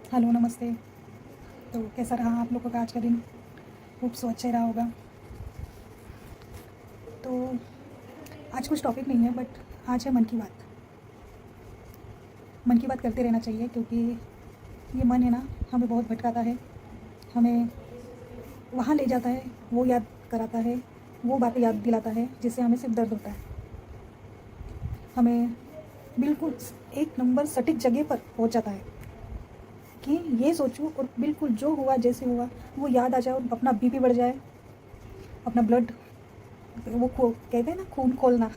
Hello, नमस्ते। तो कैसा रहा आप लोगों का आज का दिन? होप सो अच्छा ही रहा होगा। तो आज कुछ टॉपिक नहीं है, बट आज है मन की बात। मन की बात करते रहना चाहिए, क्योंकि ये मन है ना, हमें बहुत भटकाता है। हमें वहाँ ले जाता है, वो याद कराता है, वो बातें याद दिलाता है जिससे हमें सिर्फ दर्द होता है। हमें बिल्कुल एक नंबर सटीक जगह पर पहुँच जाता है कि ये सोचूं और बिल्कुल जो हुआ जैसे हुआ वो याद आ जाए और अपना बीपी बढ़ जाए, अपना ब्लड, वो कहते हैं ना, खून खोलना,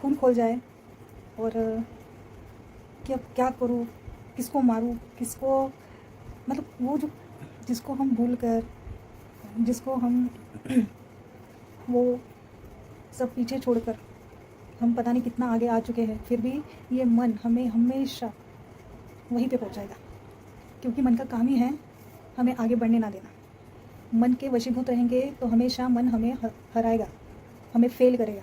खून खोल जाए। और कि अब क्या करूँ, किसको मारूँ, किसको, मतलब वो जो जिसको हम भूल कर, जिसको हम वो सब पीछे छोड़कर हम पता नहीं कितना आगे आ चुके हैं, फिर भी ये मन हमें हमेशा वहीं पे पहुंचाएगा। क्योंकि मन का काम ही है हमें आगे बढ़ने ना देना। मन के वशीभूत रहेंगे तो हमेशा मन हमें हराएगा, हमें फेल करेगा,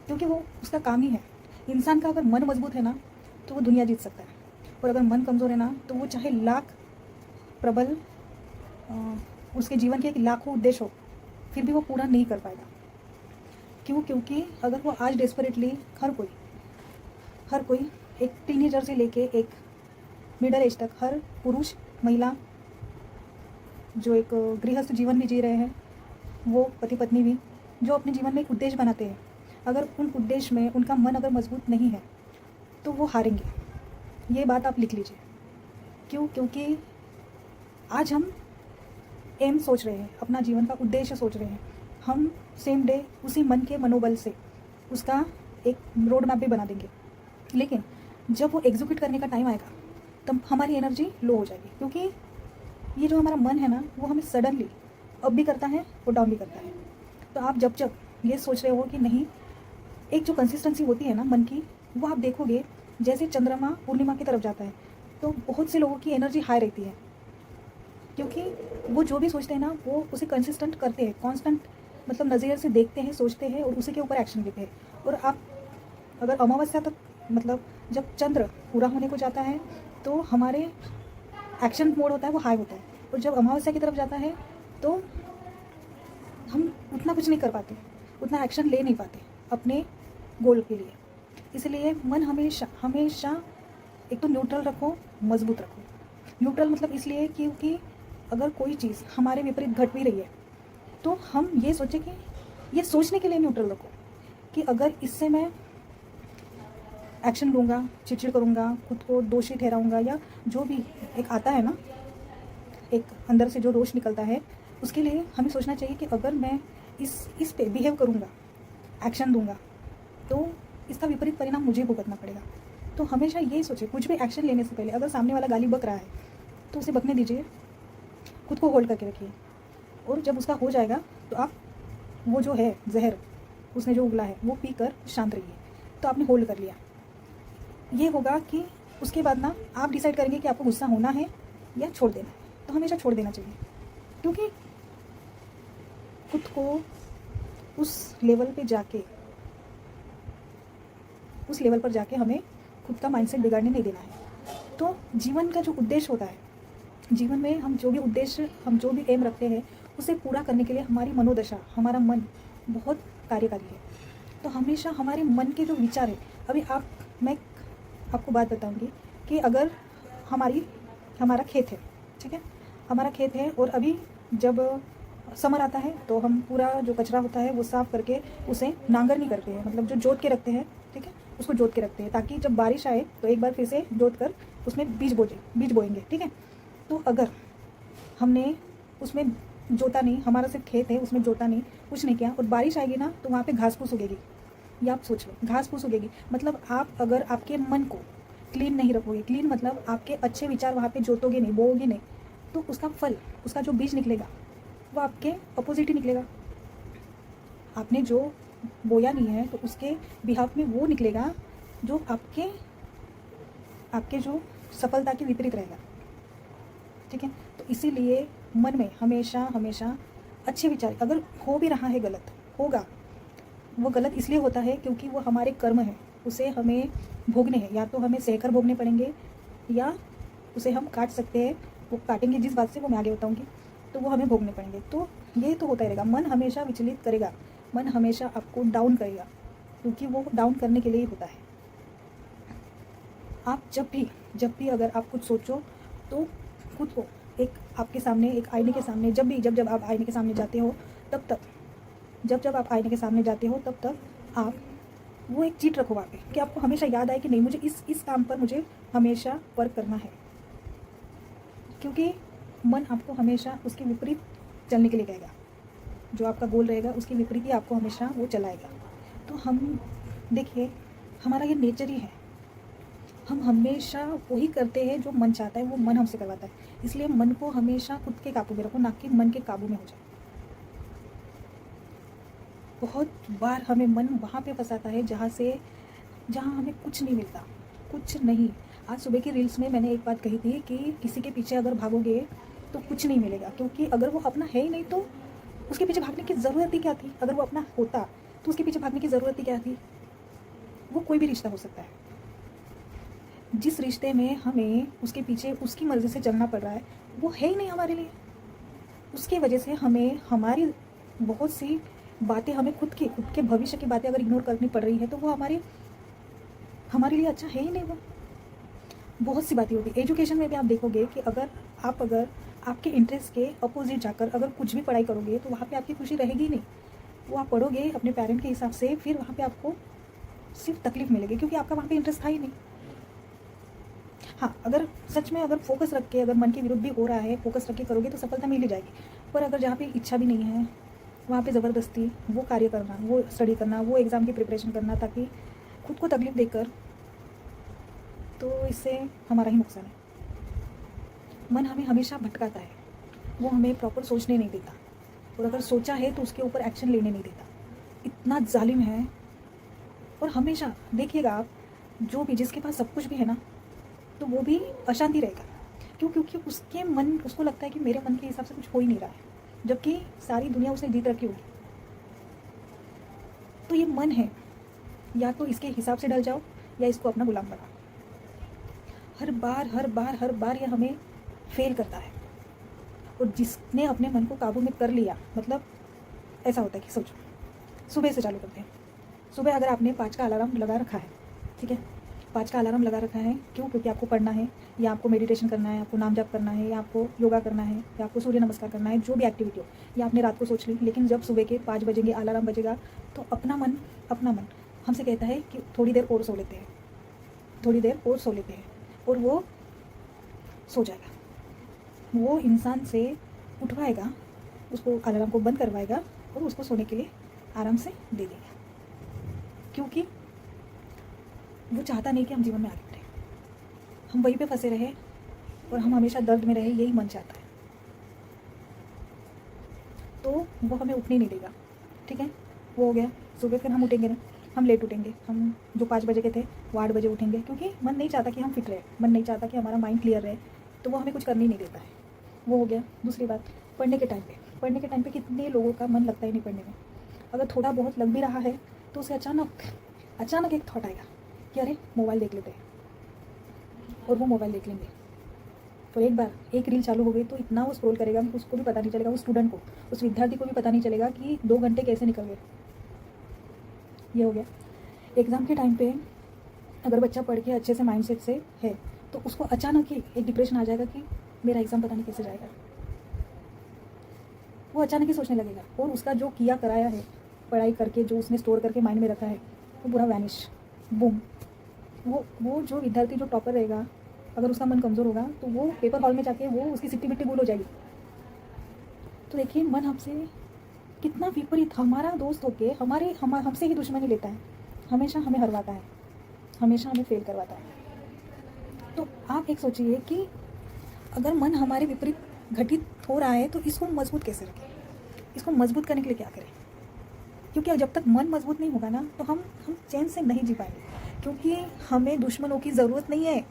क्योंकि वो उसका काम ही है। इंसान का अगर मन मजबूत है ना तो वो दुनिया जीत सकता है, और अगर मन कमज़ोर है ना तो वो चाहे लाख प्रबल उसके जीवन के एक लाखों उद्देश्य हो, फिर भी वो पूरा नहीं कर पाएगा। क्यों? क्योंकि अगर वो आज डेस्परेटली हर कोई एक टीनेजर से लेके एक मिडल एज तक, हर पुरुष महिला जो एक गृहस्थ जीवन भी जी रहे हैं, वो पति पत्नी भी जो अपने जीवन में एक उद्देश्य बनाते हैं, अगर उन उद्देश्य में उनका मन अगर मजबूत नहीं है तो वो हारेंगे। ये बात आप लिख लीजिए। क्यों? क्योंकि आज हम एम सोच रहे हैं, अपना जीवन का उद्देश्य सोच रहे हैं, हम सेम डे उसी मन के मनोबल से उसका एक रोड मैप भी बना देंगे। लेकिन जब वो एग्जीक्यूट करने का टाइम आएगा तब हमारी एनर्जी लो हो जाएगी, क्योंकि ये जो हमारा मन है ना, वो हमें सडनली अप भी करता है और डाउन भी करता है। तो आप जब जब ये सोच रहे हो कि नहीं, एक जो कंसिस्टेंसी होती है ना मन की, वो आप देखोगे जैसे चंद्रमा पूर्णिमा की तरफ जाता है तो बहुत से लोगों की एनर्जी हाई रहती है, क्योंकि वो जो भी सोचते हैं ना वो उसे कंसिस्टेंट करते हैं, कांस्टेंट, मतलब नज़रिए से देखते हैं, सोचते हैं और उसी के ऊपर एक्शन लेते हैं। और आप अगर अमावस्या तक, मतलब जब चंद्र पूरा होने को जाता है तो हमारे एक्शन मोड होता है वो हाई होता है, और जब अमावस्या की तरफ जाता है तो हम उतना कुछ नहीं कर पाते, उतना एक्शन ले नहीं पाते अपने गोल के लिए। इसलिए मन हमेशा हमेशा एक तो न्यूट्रल रखो, मजबूत रखो। न्यूट्रल मतलब इसलिए क्योंकि अगर कोई चीज़ हमारे विपरीत घट भी रही है तो हम ये सोचें कि ये सोचने के लिए न्यूट्रल रखो कि अगर इससे मैं एक्शन लूँगा, चिड़चिड़ करूँगा, खुद को दोषी ठहराऊँगा, या जो भी एक आता है ना, एक अंदर से जो रोष निकलता है, उसके लिए हमें सोचना चाहिए कि अगर मैं इस पे बिहेव करूँगा, एक्शन दूँगा, तो इसका विपरीत परिणाम मुझे भुगतना पड़ेगा। तो हमेशा ये सोचें, कुछ भी एक्शन लेने से पहले अगर सामने वाला गाली बक रहा है तो उसे बकने दीजिए, खुद को होल्ड करके रखिए, और जब उसका हो जाएगा तो आप वो जो है जहर उसने जो उगला है वो पी कर शांत रहिए। तो आपने होल्ड कर लिया। ये होगा कि उसके बाद ना आप डिसाइड करेंगे कि आपको गुस्सा होना है या छोड़ देना है। तो हमेशा छोड़ देना चाहिए, क्योंकि खुद को उस लेवल पे जाके, उस लेवल पर जाके हमें खुद का माइंडसेट बिगाड़ने नहीं देना है। तो जीवन का जो उद्देश्य होता है, जीवन में हम जो भी उद्देश्य, हम जो भी एम रखते हैं, उसे पूरा करने के लिए हमारी मनोदशा, हमारा मन बहुत कार्यकारी है। तो हमेशा हमारे मन के जो विचार है, अभी मैं आपको बात बताऊंगी कि अगर हमारा खेत है, ठीक है, हमारा खेत है, और अभी जब समर आता है तो हम पूरा जो कचरा होता है वो साफ़ करके उसे नांगर नहीं करते हैं, मतलब जो जोत के रखते हैं, ठीक है, उसको जोत के रखते हैं ताकि जब बारिश आए तो एक बार फिर से जोत कर उसमें बीज बोएंगे, ठीक है। तो अगर हमने उसमें जोता नहीं, हमारा सिर्फ खेत है, उसमें जोता नहीं, कुछ नहीं किया, और बारिश आएगी ना तो वहाँ पे घास फूस उगेगी। ये आप सोच लो, घास फूस उगेगी, मतलब आप अगर आपके मन को क्लीन नहीं रखोगे, क्लीन मतलब आपके अच्छे विचार वहाँ पे जोतोगे नहीं, बोओगे नहीं, तो उसका फल, उसका जो बीज निकलेगा वो आपके अपोजिट ही निकलेगा। आपने जो बोया नहीं है तो उसके बिहाफ में वो निकलेगा जो आपके जो सफलता के विपरीत रहेगा, ठीक है। तो इसीलिए मन में हमेशा हमेशा अच्छे विचार, अगर हो भी रहा है गलत, होगा, वो गलत इसलिए होता है क्योंकि वो हमारे कर्म हैं, उसे हमें भोगने हैं, या तो हमें सहकर भोगने पड़ेंगे या उसे हम काट सकते हैं, वो काटेंगे जिस बात से वो मैं आगे बताऊँगी, तो वो हमें भोगने पड़ेंगे। तो ये तो होता ही रहेगा, मन हमेशा विचलित करेगा, मन हमेशा आपको डाउन करेगा, क्योंकि वो डाउन करने के लिए ही होता है। आप जब भी अगर आप कुछ सोचो तो खुद को एक आपके सामने एक आईने के सामने जब आप आईने के सामने जाते हो जब आप आईने के सामने जाते हो तब आप वो एक चीट रखो वहाँ पे कि आपको हमेशा याद आए कि नहीं, मुझे इस काम पर मुझे हमेशा वर्क करना है, क्योंकि मन आपको हमेशा उसके विपरीत चलने के लिए कहेगा। जो आपका गोल रहेगा उसके विपरीत ही आपको हमेशा वो चलाएगा। तो हम देखिए, हमारा ये नेचर ही है, हम हमेशा वही करते हैं जो मन चाहता है, वो मन हमसे करवाता है। इसलिए मन को हमेशा खुद के काबू में रखो, ना कि मन के काबू में हो जाए। बहुत बार हमें मन वहाँ पे फंसाता है जहाँ हमें कुछ नहीं मिलता, कुछ नहीं। आज सुबह की रील्स में मैंने एक बात कही थी कि किसी के पीछे अगर भागोगे तो कुछ नहीं मिलेगा, क्योंकि अगर वो अपना है ही नहीं तो उसके पीछे भागने की ज़रूरत ही क्या थी। अगर वो अपना होता तो उसके पीछे भागने की ज़रूरत ही क्या थी। वो कोई भी रिश्ता हो सकता है, जिस रिश्ते में हमें उसके पीछे उसकी मर्ज़ी से चलना पड़ रहा है वो है ही नहीं हमारे लिए। उसकी वजह से हमें हमारी बहुत सी बातें, हमें खुद के भविष्य की बातें अगर इग्नोर करनी पड़ रही है तो वो हमारे लिए अच्छा है ही नहीं। वो बहुत सी बातें होती है। एजुकेशन में भी आप देखोगे कि अगर आपके इंटरेस्ट के अपोजिट जाकर अगर कुछ भी पढ़ाई करोगे तो वहाँ पे आपकी खुशी रहेगी ही नहीं। वो आप पढ़ोगे अपने पेरेंट के हिसाब से, फिर वहाँ पे आपको सिर्फ तकलीफ मिलेगी, क्योंकि आपका वहाँ पे इंटरेस्ट था ही नहीं। हाँ, अगर सच में अगर फोकस रख के, अगर मन के विरुद्ध भी हो रहा है, फोकस रख के करोगे तो सफलता मिल ही जाएगी। पर अगर जहाँ पे इच्छा भी नहीं है वहाँ पे ज़बरदस्ती वो कार्य करना, वो स्टडी करना, वो एग्ज़ाम की प्रिपरेशन करना ताकि खुद को तकलीफ देकर, तो इससे हमारा ही नुकसान है। मन हमें हमेशा भटकाता है, वो हमें प्रॉपर सोचने नहीं देता, और अगर सोचा है तो उसके ऊपर एक्शन लेने नहीं देता। इतना जालिम है। और हमेशा देखिएगा आप, जो भी जिसके पास सब कुछ भी है ना, तो वो भी अशांति रहेगा। क्यों? क्योंकि उसको लगता है कि मेरे मन के हिसाब से कुछ हो ही नहीं रहा है, जबकि सारी दुनिया उसने जीत रखी होगी। तो ये मन है, या तो इसके हिसाब से ढल जाओ या इसको अपना गुलाम बनाओ। हर बार ये हमें फेल करता है। और जिसने अपने मन को काबू में कर लिया, मतलब ऐसा होता है कि सोचो, सुबह से चालू करते हैं। सुबह अगर आपने 5 का अलार्म लगा रखा है, ठीक है, 5 का अलार्म लगा रखा है, क्यों? क्योंकि आपको पढ़ना है, या आपको मेडिटेशन करना है, आपको नाम जप करना है, या आपको योगा करना है, या आपको सूर्य नमस्कार करना है, जो भी एक्टिविटी हो, या आपने रात को सोच ली। लेकिन जब सुबह के 5 बजेंगे अलार्म बजेगा तो अपना मन हमसे कहता है कि थोड़ी देर और सो लेते हैं, और वो सो जाएगा। वो इंसान से उठवाएगा, उसको अलार्म को बंद करवाएगा और उसको सोने के लिए आराम से दे देगा, क्योंकि वो चाहता नहीं कि हम जीवन में आगे बढ़ें, हम वहीं पे फंसे रहे और हम हमेशा दर्द में रहे। यही मन चाहता है, तो वो हमें उठने नहीं देगा। ठीक है, वो हो गया सुबह। फिर हम उठेंगे ना, हम लेट उठेंगे, हम जो 5 बजे के थे वो 8 बजे उठेंगे, क्योंकि मन नहीं चाहता कि हम फिट रहे, मन नहीं चाहता कि हमारा माइंड क्लियर रहे, तो वो हमें कुछ करने ही नहीं देता है। वो हो गया। दूसरी बात, पढ़ने के टाइम पे कितने लोगों का मन लगता ही नहीं पढ़ने में। अगर थोड़ा बहुत लग भी रहा है तो उसे अचानक एक थॉट आएगा कि अरे मोबाइल देख लेते हैं, और वो मोबाइल देख लेंगे। तो एक बार एक रील चालू हो गई तो इतना वो स्क्रॉल करेगा कि उसको भी पता नहीं चलेगा, उस स्टूडेंट को, उस विद्यार्थी को भी पता नहीं चलेगा कि 2 घंटे कैसे निकल गए। ये हो गया। एग्ज़ाम के टाइम पे अगर बच्चा पढ़ के अच्छे से माइंडसेट से है तो उसको अचानक ही एक डिप्रेशन आ जाएगा कि मेरा एग्ज़ाम पता नहीं कैसे जाएगा। वो अचानक ही सोचने लगेगा, और उसका जो किया कराया है पढ़ाई करके, जो उसने स्टोर करके माइंड में रखा है, वो पूरा वैनिश, बूम। वो जो विद्यार्थी जो टॉपर रहेगा, अगर उसका मन कमज़ोर होगा तो वो पेपर हॉल में जाके वो उसकी सिट्टी बिट्टी भूल हो जाएगी। तो देखिए, मन हमसे कितना विपरीत, हमारा दोस्त होके हमसे ही दुश्मनी लेता है, हमेशा हमें हरवाता है, हमेशा हमें फेल करवाता है। तो आप एक सोचिए कि अगर मन हमारे विपरीत घटित हो रहा है तो इसको मजबूत कैसे रखें, इसको मजबूत करने के लिए क्या करें? क्योंकि जब तक मन मजबूत नहीं होगा ना तो हम चैन से नहीं जी पाएंगे, क्योंकि हमें दुश्मनों की ज़रूरत नहीं है।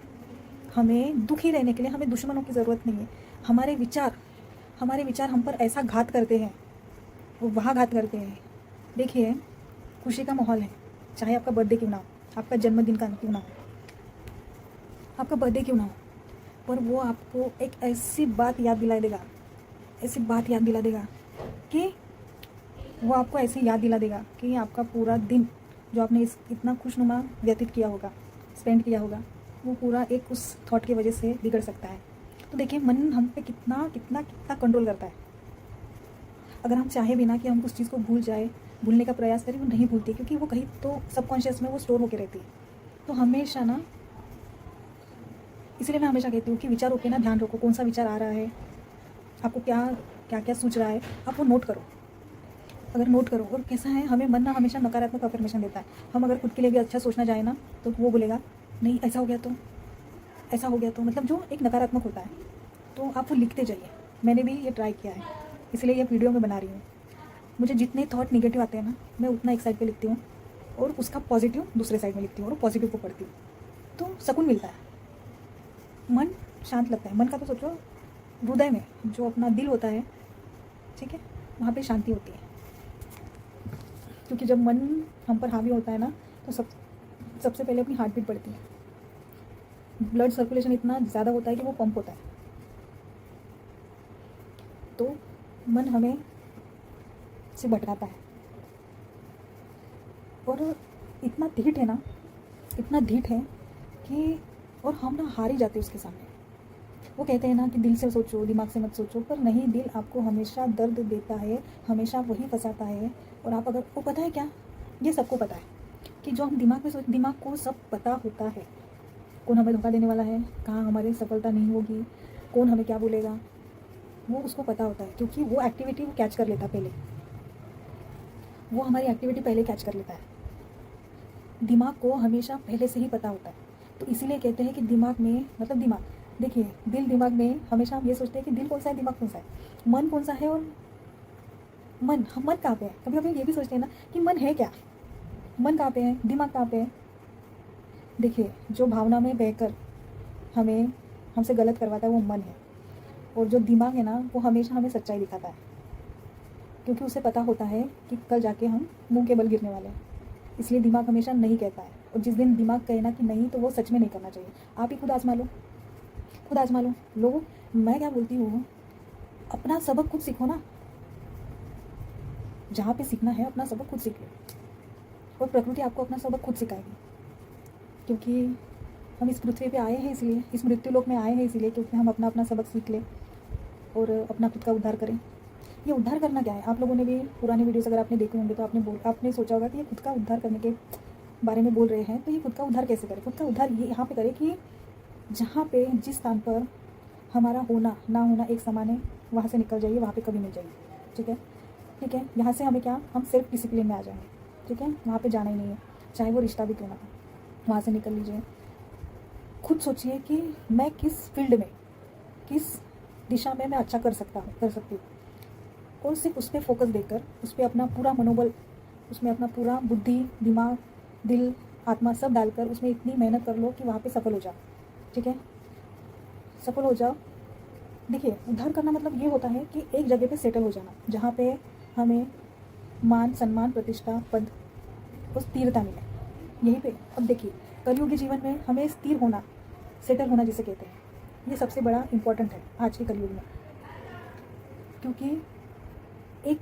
हमें दुखी रहने के लिए हमें दुश्मनों की ज़रूरत नहीं है। हमारे विचार हम पर ऐसा घात करते हैं, वो वहाँ घात करते हैं। देखिए, खुशी का माहौल है, चाहे आपका बर्थडे क्यों ना हो, आपका जन्मदिन का क्यों ना हो, आपका बर्थडे क्यों ना हो, पर वो आपको एक ऐसी बात याद दिला देगा, ऐसी बात याद दिला देगा कि वो आपको ऐसी याद दिला देगा कि आपका पूरा दिन जो आपने इतना खुशनुमा व्यतीत किया होगा, स्पेंड किया होगा, वो पूरा एक उस थॉट की वजह से बिगड़ सकता है। तो देखिए, मन हम पे कितना कितना कितना कंट्रोल करता है। अगर हम चाहे भी ना कि हम उस चीज़ को भूल जाए, भूलने का प्रयास करें, वो नहीं भूलती, क्योंकि वो कहीं तो सबकॉन्शियस में वो स्टोर होकर रहती है। तो हमेशा ना, इसलिए मैं हमेशा कहती हूँ कि विचारों पे ना ध्यान रखो, कौन सा विचार आ रहा है, आपको क्या क्या क्या सोच रहा है, आप वो नोट करो। अगर नोट करो, और कैसा है, हमें मन ना हमेशा नकारात्मक अफर्मेशन देता है। हम अगर खुद के लिए भी अच्छा सोचना जाए ना, तो वो बोलेगा नहीं ऐसा हो गया तो, ऐसा हो गया तो, मतलब जो एक नकारात्मक होता है। तो आप वो लिखते जाइए। मैंने भी ये ट्राई किया है, इसलिए ये वीडियो में बना रही हूँ। मुझे जितने थॉट नेगेटिव आते हैं ना, मैं उतना एक साइड पे लिखती हूँ, और उसका पॉजिटिव दूसरे साइड में लिखती हूँ, और पॉजिटिव को पढ़ती हूँ। तो सुकून मिलता है, मन शांत लगता है। मन का तो सोचो, हृदय में जो अपना दिल होता है, ठीक है, वहाँ पे शांति होती है। क्योंकि जब मन हम पर हावी होता है ना, तो सबसे पहले अपनी हार्ट बीट बढ़ती है, ब्लड सर्कुलेशन इतना ज़्यादा होता है कि वो पंप होता है। तो मन हमें से भटकाता है, और इतना ढीठ है ना, इतना ढीठ है कि, और हम ना हार ही जाते हैं उसके सामने। वो कहते हैं ना कि दिल से सोचो, दिमाग से मत सोचो, पर नहीं, दिल आपको हमेशा दर्द देता है, हमेशा वही फंसाता है। और आप अगर, वो पता है क्या, ये सबको पता है कि जो हम दिमाग में सोच, दिमाग को सब पता होता है, कौन हमें धोखा देने वाला है, कहाँ हमारी सफलता नहीं होगी, कौन हमें क्या बोलेगा, वो उसको पता होता है। क्योंकि वो एक्टिविटी वो कैच कर लेता है पहले, वो हमारी एक्टिविटी पहले कैच कर लेता है। दिमाग को हमेशा पहले से ही पता होता है। तो इसीलिए कहते हैं कि दिमाग में, मतलब दिमाग, देखिए, दिल दिमाग में हमेशा हम ये सोचते हैं कि दिल कौन सा है, दिमाग कौन सा है, मन कौन सा है, और मन कहाँ पे है। कभी कभी ये भी सोचते हैं ना कि मन है क्या, मन कहाँ पे है, दिमाग कहाँ पे है। देखिए, जो भावना में बहकर हमसे गलत करवाता है वो मन है, और जो दिमाग है ना, वो हमेशा हमें सच्चाई दिखाता है, क्योंकि उसे पता होता है कि कल जाके हम मुंह के बल गिरने वाले हैं। इसलिए दिमाग हमेशा नहीं कहता है, और जिस दिन दिमाग कहे ना कि नहीं, तो वो सच में नहीं करना चाहिए। आप ही खुद आजमा लो, खुद आजमा लो। लोग, मैं क्या बोलती हूँ, अपना सबक खुद सीखो ना, जहाँ पे सीखना है अपना सबक खुद सीख लो, और प्रकृति आपको अपना सबक खुद सिखाएगी। क्योंकि हम इस पृथ्वी पे आए हैं इसलिए, इस मृत्यु लोक में आए हैं इसलिए, क्योंकि हम अपना सबक सीख लें और अपना खुद का उद्धार करें। ये उद्धार करना क्या है, आप लोगों ने भी पुराने वीडियोस अगर आपने देखे होंगे तो आपने सोचा होगा कि ये खुद का उद्धार करने के बारे में बोल रहे हैं। तो ये खुद का उद्धार कैसे करें? खुद का उद्धार ये यहाँ पे करें कि जहाँ पे, जिस स्थान पर हमारा होना ना होना एक समान है, वहाँ से निकल जाइए, वहाँ पे कभी मिल जाइए। ठीक है, ठीक है। यहाँ से हमें क्या, हम सेल्फ डिसिप्लिन में आ जाएंगे। ठीक है, वहाँ पे जाना ही नहीं है, चाहे वो रिश्ता भी क्यों ना हो, वहाँ से निकल लीजिए। खुद सोचिए कि मैं किस फील्ड में, किस दिशा में मैं अच्छा कर सकती हूँ, और सिर्फ उस पर फोकस देकर, उस पर अपना पूरा मनोबल, उसमें अपना पूरा बुद्धि, दिमाग, दिल, आत्मा सब डालकर उसमें इतनी मेहनत कर लो कि वहाँ पे सफल हो जाओ। ठीक है, सफल हो जाओ। देखिए, उद्धार करना मतलब ये होता है कि एक जगह पे सेटल हो जाना, जहाँ पे हमें मान, सम्मान, प्रतिष्ठा, पद और स्थिरता मिले, यहीं पे। अब देखिए, कलयुगी जीवन में हमें स्थिर होना, सेटल होना जिसे कहते हैं, ये सबसे बड़ा इम्पोर्टेंट है आज के कलयुग में। क्योंकि एक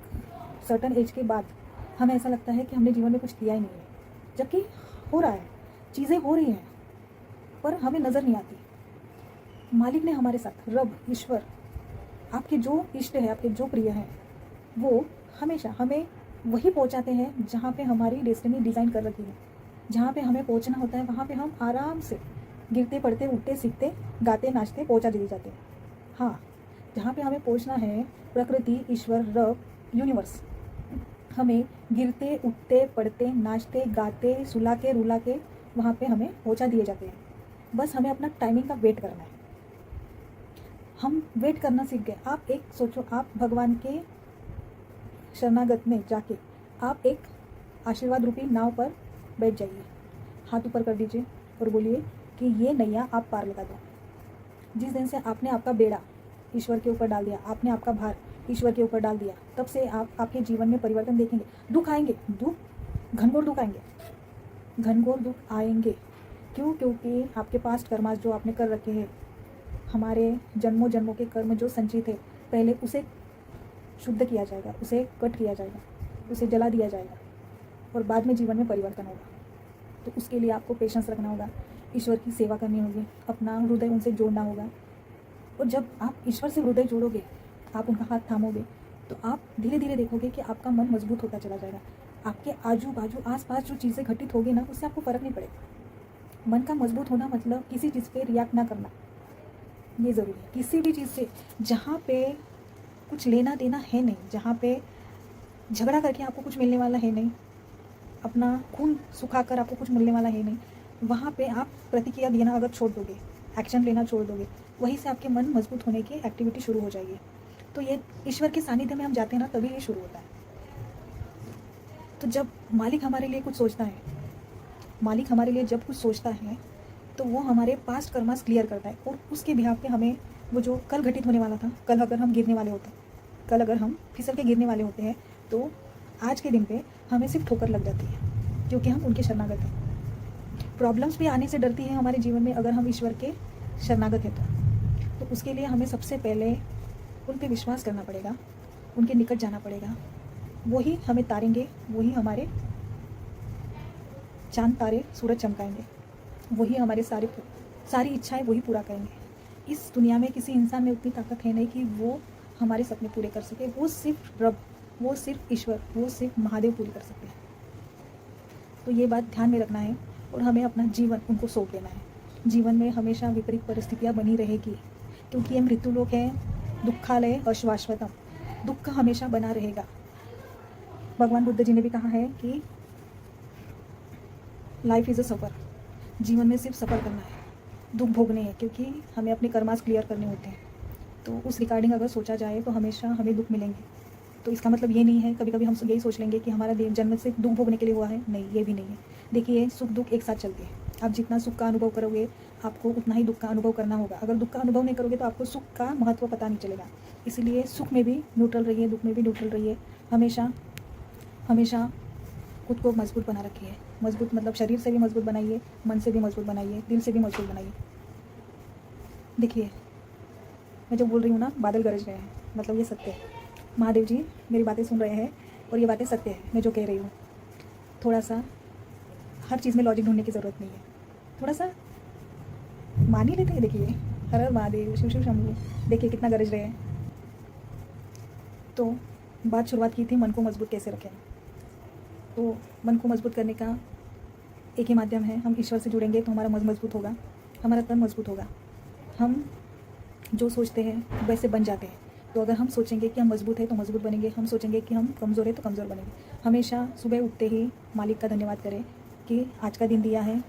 सर्टन एज के बाद हमें ऐसा लगता है कि हमने जीवन में कुछ किया ही नहीं है, जबकि हो रहा है, चीज़ें हो रही हैं, पर हमें नज़र नहीं आती। मालिक ने हमारे साथ, रब, ईश्वर, आपके जो इष्ट है, आपके जो प्रिय हैं, वो हमेशा हमें वही पहुंचाते हैं जहाँ पे हमारी डेस्टिनी डिज़ाइन कर रखी है। जहाँ पे हमें पहुंचना होता है, वहाँ पे हम आराम से गिरते पड़ते, उठते, सीखते, गाते, नाचते पहुंचा दिए जाते हैं। हाँ, जहाँ पे हमें पहुंचना है, प्रकृति, ईश्वर, रब, यूनिवर्स हमें गिरते, उठते, पड़ते, नाचते, गाते, सुला के, रुला के वहाँ पे हमें पहुँचा दिए जाते हैं। बस हमें अपना टाइमिंग का वेट करना है। हम वेट करना सीख गए। आप एक सोचो, आप भगवान के शरणागत में जाके आप एक आशीर्वाद रूपी नाव पर बैठ जाइए, हाथ ऊपर कर दीजिए और बोलिए कि ये नैया आप पार लगा दो। जिस दिन से आपने आपका बेड़ा ईश्वर के ऊपर डाल दिया, आपने आपका भार ईश्वर के ऊपर डाल दिया, तब से आप आपके जीवन में परिवर्तन देखेंगे। दुख आएंगे, दुख, घनघोर दुख आएंगे, घनघोर दुख आएंगे। क्यों? क्योंकि आपके पास्ट कर्मास जो आपने कर रखे हैं, हमारे जन्मों जन्मों के कर्म जो संचित है, पहले उसे शुद्ध किया जाएगा, उसे कट किया जाएगा, उसे जला दिया जाएगा और बाद में जीवन में परिवर्तन होगा। तो उसके लिए आपको पेशेंस रखना होगा, ईश्वर की सेवा करनी होगी, अपना हृदय उनसे जोड़ना होगा। और जब आप ईश्वर से हृदय जोड़ोगे, आप उनका हाथ थामोगे, तो आप धीरे धीरे देखोगे कि आपका मन मजबूत होता चला जाएगा। आपके आजू बाजू आस पास जो चीज़ें घटित होगी ना, उससे आपको फ़र्क नहीं पड़ेगा। मन का मजबूत होना मतलब किसी चीज़ पे रिएक्ट ना करना, ये ज़रूरी है। किसी भी चीज़ से जहाँ पे कुछ लेना देना है नहीं, जहाँ पे झगड़ा करके आपको कुछ मिलने वाला है नहीं, अपना खून सुखाकर आपको कुछ मिलने वाला है नहीं, वहाँ पे आप प्रतिक्रिया देना अगर छोड़ दोगे, एक्शन लेना छोड़ दोगे, वहीं से आपके मन मजबूत होने की एक्टिविटी शुरू हो जाएगी। तो ये ईश्वर के सानिध्य में हम जाते हैं ना, तभी ये शुरू होता है। तो जब मालिक हमारे लिए कुछ सोचता है, मालिक हमारे लिए जब कुछ सोचता है, तो वो हमारे पास्ट कर्मास क्लियर करता है और उसके बिहाफ पे हमें वो जो कल घटित होने वाला था, कल अगर हम गिरने वाले होते हैं, कल अगर हम फिसल के गिरने वाले होते हैं, तो आज के दिन पे हमें सिर्फ ठोकर लग जाती है, क्योंकि हम उनके शरणागत हैं। प्रॉब्लम्स भी आने से डरती है हमारे जीवन में, अगर हम ईश्वर के शरणागत हैं तो उसके लिए हमें सबसे पहले उन पे विश्वास करना पड़ेगा, उनके निकट जाना पड़ेगा। वही हमें तारेंगे, वही हमारे चांद तारे सूरज चमकाएंगे, वही हमारे सारी इच्छाएं वही पूरा करेंगे। इस दुनिया में किसी इंसान में उतनी ताकत है नहीं कि वो हमारे सपने पूरे कर सके। वो सिर्फ रब, वो सिर्फ ईश्वर, वो सिर्फ महादेव पूरी कर सकते हैं। तो ये बात ध्यान में रखना है और हमें अपना जीवन उनको सौंप देना है। जीवन में हमेशा विपरीत परिस्थितियाँ बनी रहेगी, क्योंकि ये मृत्युलोक है, दुखालय अश्वाश्वतम, दुख हमेशा बना रहेगा। भगवान बुद्ध जी ने भी कहा है कि लाइफ इज़ अ सफ़र, जीवन में सिर्फ सफ़र करना है, दुख भोगने हैं, क्योंकि हमें अपने कर्मास क्लियर करने होते हैं। तो उस रिगार्डिंग अगर सोचा जाए तो हमेशा हमें दुख मिलेंगे। तो इसका मतलब ये नहीं है, कभी कभी हम यही सोच लेंगे कि हमारा जन्म से दुख भोगने के लिए हुआ है, नहीं, ये भी नहीं है। देखिए, सुख दुख एक साथ चलते हैं। आप जितना सुख का अनुभव करोगे, आपको उतना ही दुख का अनुभव करना होगा। अगर दुख का अनुभव नहीं करोगे तो आपको सुख का महत्व पता नहीं चलेगा। इसलिए सुख में भी न्यूट्रल रहिए, दुख में भी न्यूट्रल रहिए। हमेशा हमेशा खुद को मजबूत बना रखिए। मजबूत मतलब शरीर से भी मजबूत बनाइए, मन से भी मजबूत बनाइए, दिल से भी मजबूत बनाइए। देखिए, मैं जो बोल रही हूँ ना, बादल गरज रहे हैं, मतलब ये सत्य है। महादेव जी मेरी बातें सुन रहे हैं और ये बातें सत्य है, मैं जो कह रही हूँ। थोड़ा सा हर चीज़ में लॉजिक ढूंढने की ज़रूरत नहीं है, थोड़ा सा मान ही लेते हैं। देखिए, हर हर महादेव, शिव शिव शंभू, देखिए कितना गरज रहे हैं। तो बात शुरुआत की थी मन को मजबूत कैसे रखें। तो मन को मजबूत करने का एक ही माध्यम है, हम ईश्वर से जुड़ेंगे तो हमारा मन मजबूत होगा, हमारा तन मजबूत होगा। हम जो सोचते हैं वैसे बन जाते हैं। तो अगर हम सोचेंगे कि हम मजबूत हैं तो मजबूत बनेंगे, हम सोचेंगे कि हम कमज़ोर हैं तो कमज़ोर बनेंगे। हमेशा सुबह उठते ही मालिक का धन्यवाद करें कि आज का दिन दिया है,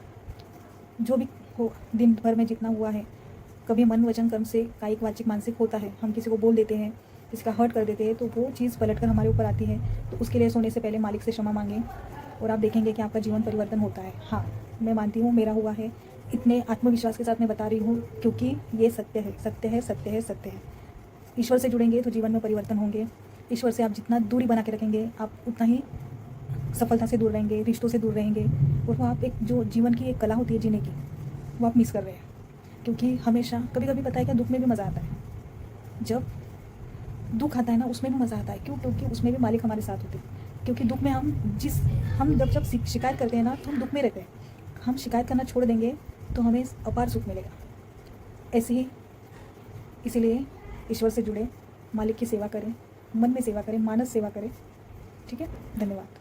जो भी हो दिन भर में जितना हुआ है। कभी मन वचन कर्म से कायिक वाचिक मानसिक होता है, हम किसी को बोल देते हैं, किसी का हर्ट कर देते हैं, तो वो चीज़ पलट कर हमारे ऊपर आती है। तो उसके लिए सोने से पहले मालिक से क्षमा मांगें और आप देखेंगे कि आपका जीवन परिवर्तन होता है। हाँ, मैं मानती हूँ मेरा हुआ है। इतने आत्मविश्वास के साथ मैं बता रही हूँ क्योंकि ये सत्य है, सत्य है, सत्य है, सत्य है। ईश्वर से जुड़ेंगे तो जीवन में परिवर्तन होंगे। ईश्वर से आप जितना दूरी बना के रखेंगे, आप उतना ही सफलता से दूर रहेंगे, रिश्तों से दूर रहेंगे। और वो आप एक जो जीवन की एक कला होती है जीने की, वो आप मिस कर रहे हैं। क्योंकि हमेशा कभी कभी पता है क्या, दुख में भी मज़ा आता है। जब दुख आता है ना, उसमें भी मज़ा आता है। क्यों? क्योंकि उसमें भी मालिक हमारे साथ होते हैं। क्योंकि दुख में हम जब शिकायत करते हैं ना, तो हम दुख में रहते हैं। हम शिकायत करना छोड़ देंगे तो हमें अपार सुख मिलेगा। ऐसे ही इसीलिए ईश्वर से जुड़े, मालिक की सेवा करें, मन में सेवा करें, मानस सेवा करें। ठीक है, धन्यवाद।